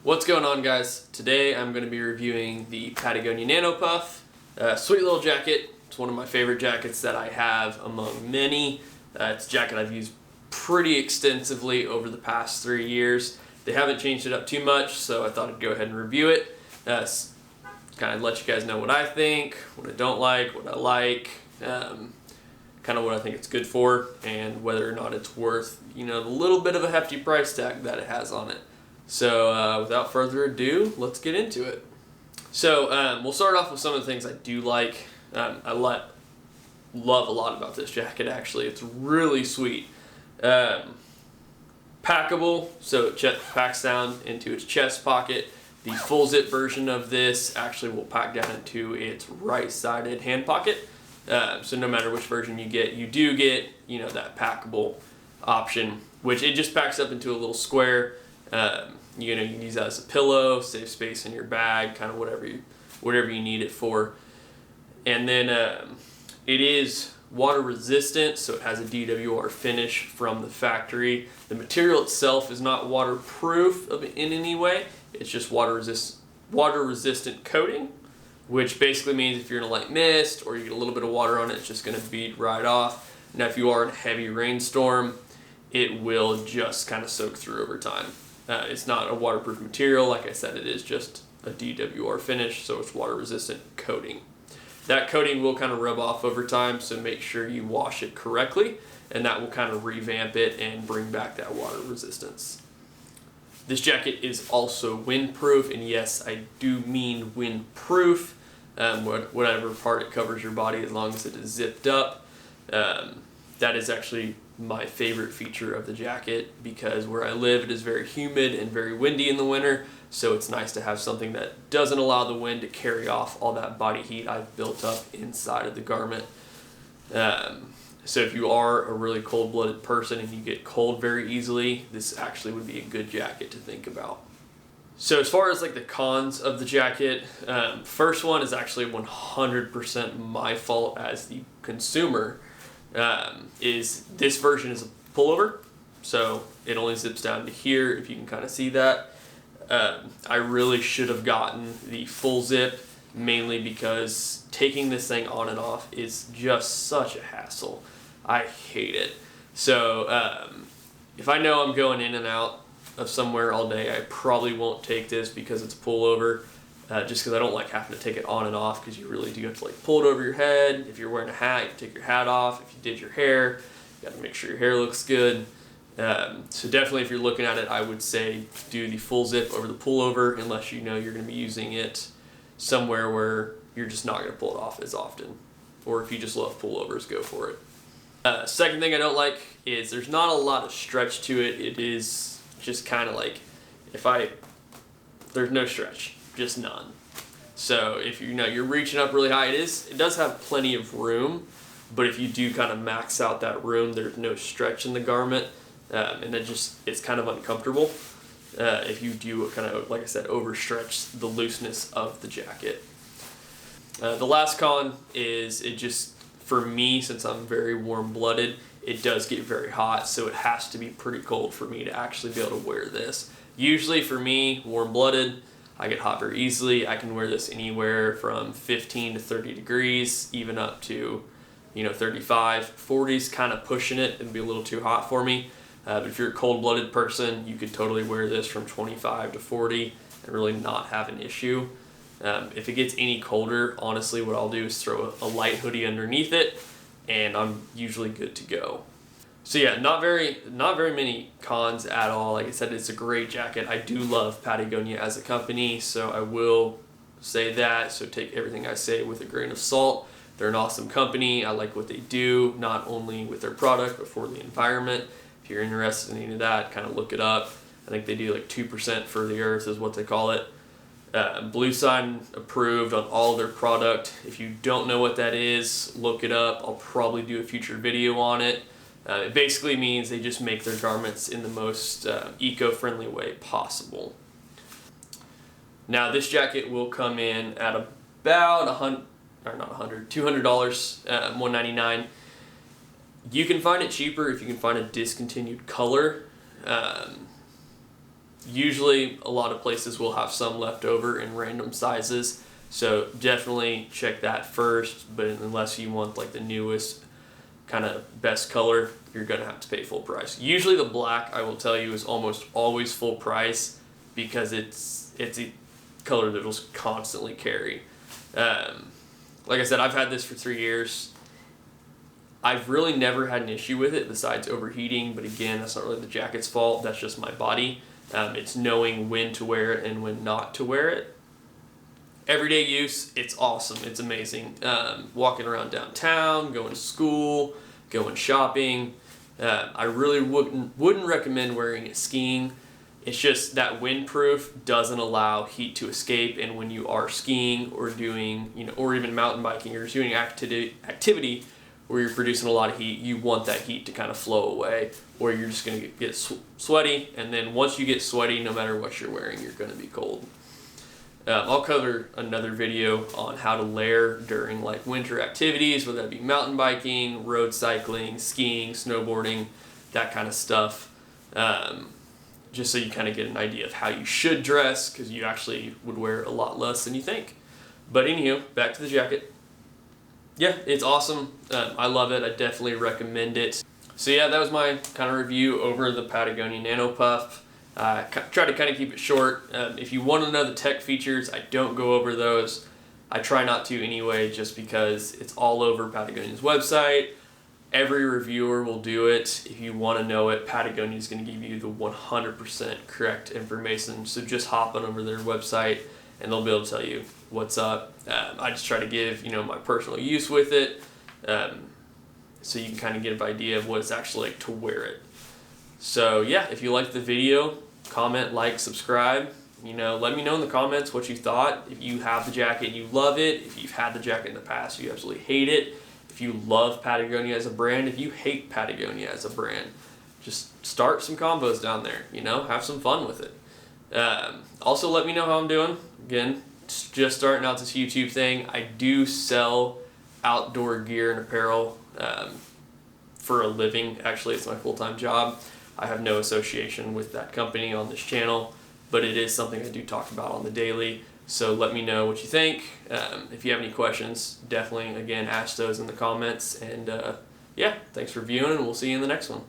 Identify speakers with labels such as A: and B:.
A: What's going on, guys? Today I'm going to be reviewing the Patagonia Nano Puff. Sweet little jacket. It's one of my favorite jackets that I have among many. It's a jacket I've used pretty extensively over the past 3 years. They haven't changed it up too much, so I thought I'd go ahead and review it. Kind of let you guys know what I think, what I don't like, what I like, kind of what I think it's good for, and whether or not it's worth, the little bit of a hefty price tag that it has on it. So without further ado, let's get into it. So we'll start off with some of the things I do like. I love a lot about this jacket, actually. It's really sweet. Packable, so it packs down into its chest pocket. The full zip version of this actually will pack down into its right-sided hand pocket. So no matter which version you get, you do get, that packable option, which it just packs up into a little square. You can use that as a pillow, save space in your bag, kind of whatever you need it for. And then it is water resistant, so it has a DWR finish from the factory. The material itself is not waterproof in any way. It's just water resistant coating, which basically means if you're in a light mist or you get a little bit of water on it, it's just going to bead right off. Now if you are in a heavy rainstorm, it will just kind of soak through over time. It's not a waterproof material. Like I said, it is just a DWR finish, so it's water resistant coating. That coating will kind of rub off over time, so make sure you wash it correctly, and that will kind of revamp it and bring back that water resistance. This jacket is also windproof, and yes, I do mean windproof. Whatever part it covers your body, as long as it is zipped up. That is actually my favorite feature of the jacket, because where I live it is very humid and very windy in the winter, so it's nice to have something that doesn't allow the wind to carry off all that body heat I've built up inside of the garment. So if you are a really cold-blooded person and you get cold very easily, this actually would be a good jacket to think about. So as far as the cons of the jacket, first one is actually 100% my fault as the consumer. Is this version is a pullover, so it only zips down to here, if you can kind of see that. I really should have gotten the full zip, mainly because taking this thing on and off is just such a hassle. I hate it. So if I know I'm going in and out of somewhere all day, I probably won't take this because it's a pullover. Just because I don't like having to take it on and off, because you really do have to pull it over your head. If you're wearing a hat, you take your hat off. If you did your hair, you got to make sure your hair looks good. So definitely, if you're looking at it, I would say do the full zip over the pullover, unless you know you're going to be using it somewhere where you're just not going to pull it off as often. Or if you just love pullovers, go for it. Second thing I don't like is there's not a lot of stretch to it. It is just kind of there's no stretch. Just none. So if you're reaching up really high, it does have plenty of room, but if you do kind of max out that room, there's no stretch in the garment, and it's kind of uncomfortable if you do kind of, like I said, overstretch the looseness of the jacket. The last con is it just, for me, since I'm very warm-blooded, it does get very hot, so it has to be pretty cold for me to actually be able to wear this. Usually for me, warm-blooded, I get hot very easily. I can wear this anywhere from 15 to 30 degrees, even up to 35. 40's kind of pushing it. It'd be a little too hot for me. But if you're a cold-blooded person, you could totally wear this from 25 to 40 and really not have an issue. If it gets any colder, honestly, what I'll do is throw a light hoodie underneath it, and I'm usually good to go. So yeah, not very many cons at all. Like I said, it's a great jacket. I do love Patagonia as a company, so I will say that. So take everything I say with a grain of salt. They're an awesome company. I like what they do, not only with their product, but for the environment. If you're interested in any of that, kind of look it up. I think they do 2% for the earth is what they call it. Blue Sign approved on all their product. If you don't know what that is, look it up. I'll probably do a future video on it. It basically means they just make their garments in the most eco-friendly way possible. Now this jacket will come in at about $200, $199. You can find it cheaper if you can find a discontinued color. Usually a lot of places will have some left over in random sizes, so definitely check that first. But unless you want like the newest kind of best color, you're gonna have to pay full price. Usually the black, I will tell you, is almost always full price because it's a color that will constantly carry. Like I said, I've had this for 3 years. I've really never had an issue with it besides overheating, but again, that's not really the jacket's fault, that's just my body. It's knowing when to wear it and when not to wear it. Everyday use, it's awesome, it's amazing. Walking around downtown, going to school, going shopping. I really wouldn't recommend wearing it skiing. It's just that windproof doesn't allow heat to escape, and when you are skiing or doing, or even mountain biking, or just doing activity where you're producing a lot of heat, you want that heat to kind of flow away, or you're just going to get sweaty, and then once you get sweaty, no matter what you're wearing, you're going to be cold. I'll cover another video on how to layer during like winter activities, whether that be mountain biking, road cycling, skiing, snowboarding, that kind of stuff. Just so you kind of get an idea of how you should dress, because you actually would wear a lot less than you think. But anywho, back to the jacket. Yeah, it's awesome. I love it. I definitely recommend it. So yeah, that was my kind of review over the Patagonia Nano Puff. Try to kind of keep it short. If you want to know the tech features, I don't go over those. I try not to anyway, just because it's all over Patagonia's website. Every reviewer will do it. If you want to know it, Patagonia is going to give you the 100% correct information. So just hop on over their website and they'll be able to tell you what's up. I just try to give my personal use with it, so you can kind of get an idea of what it's actually like to wear it. So yeah, if you liked the video, comment, like, subscribe. Let me know in the comments what you thought. If you have the jacket and you love it, if you've had the jacket in the past, you absolutely hate it. If you love Patagonia as a brand, if you hate Patagonia as a brand, just start some combos down there, have some fun with it. Also, let me know how I'm doing. Again, just starting out this YouTube thing. I do sell outdoor gear and apparel for a living. Actually, it's my full-time job. I have no association with that company on this channel, but it is something I do talk about on the daily. So let me know what you think. If you have any questions, definitely, again, ask those in the comments. And yeah, thanks for viewing, and we'll see you in the next one.